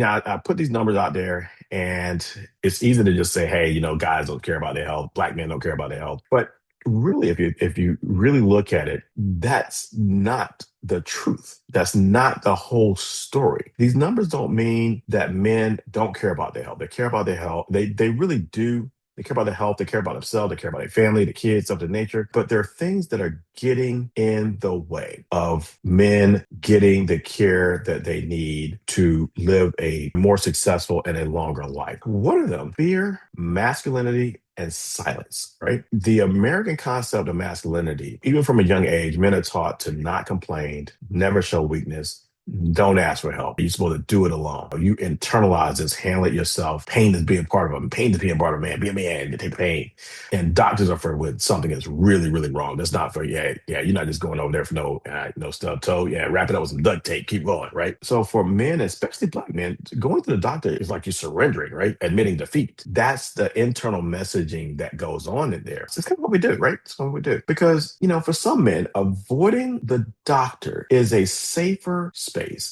I put these numbers out there, and it's easy to just say, hey, guys don't care about their health, black men don't care about their health. But really, if you really look at it, that's not the truth. That's not the whole story. These numbers don't mean that men don't care about their health. They care about their health. They really do. They care about their health. They care about themselves. They care about their family, the kids, something nature. But there are things that are getting in the way of men getting the care that they need to live a more successful and a longer life. What are them? Fear, masculinity, and silence, right? The American concept of masculinity, even from a young age, men are taught to not complain, never show weakness, don't ask for help. You're supposed to do it alone. You internalize this, handle it yourself. Pain is being part of it. Pain is being part of a man. Be a man, you take pain. And doctors are for when something is really, really wrong. That's not for, yeah, you're not just going over there for no stub toe. Yeah, wrap it up with some duct tape, keep going, right? So for men, especially black men, going to the doctor is like you're surrendering, right? Admitting defeat. That's the internal messaging that goes on in there. So it's kind of what we do, right? It's what we do. Because, for some men, avoiding the doctor is a safer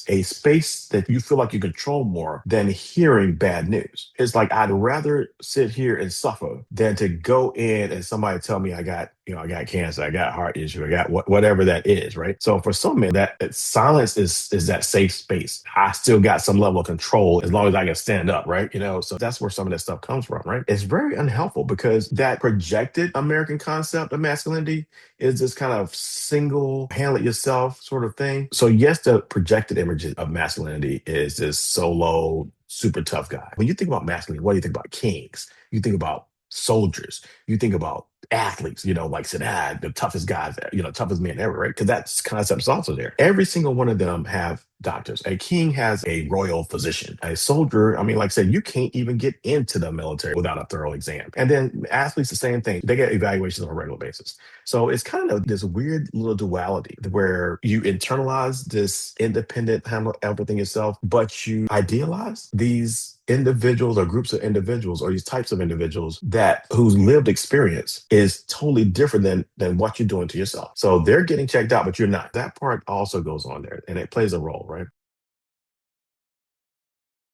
a space that you feel like you control more than hearing bad news. It's like, I'd rather sit here and suffer than to go in and somebody tell me I got cancer, I got heart issue, I got whatever that is, right? So for some men, that silence is that safe space. I still got some level of control as long as I can stand up, right? So that's where some of that stuff comes from, right? It's very unhelpful because that projected American concept of masculinity is this kind of single, handle it yourself sort of thing. So yes, the projected image of masculinity is this solo, super tough guy. When you think about masculinity, what do you think about? Kings. You think about soldiers. You think about athletes, like said, the toughest guys, toughest men ever, right? Because that concept is also there. Every single one of them have doctors. A king has a royal physician. A soldier, like I said, you can't even get into the military without a thorough exam. And then athletes, the same thing. They get evaluations on a regular basis. So it's kind of this weird little duality where you internalize this independent, handle everything yourself, but you idealize these individuals or groups of individuals or these types of individuals that whose lived experience is totally different than what you're doing to yourself. So they're getting checked out, but you're not. That part also goes on there and it plays a role, right?